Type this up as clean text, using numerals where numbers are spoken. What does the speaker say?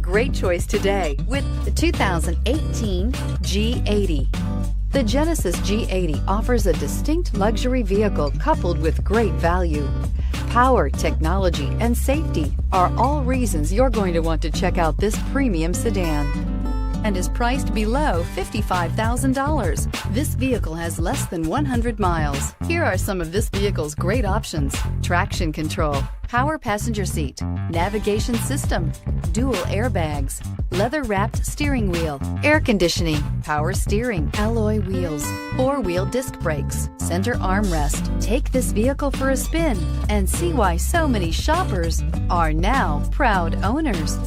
great choice today with the 2018 G80. The Genesis G80 offers a distinct luxury vehicle coupled with great value. Power, technology, and safety are all reasons you're going to want to check out this premium sedan, and is priced below $55,000. This vehicle has less than 100 miles. Here are some of this vehicle's great options: traction control, power passenger seat, navigation system, dual airbags, leather-wrapped steering wheel, air conditioning, power steering, alloy wheels, four-wheel disc brakes, center armrest. Take this vehicle for a spin and see why so many shoppers are now proud owners.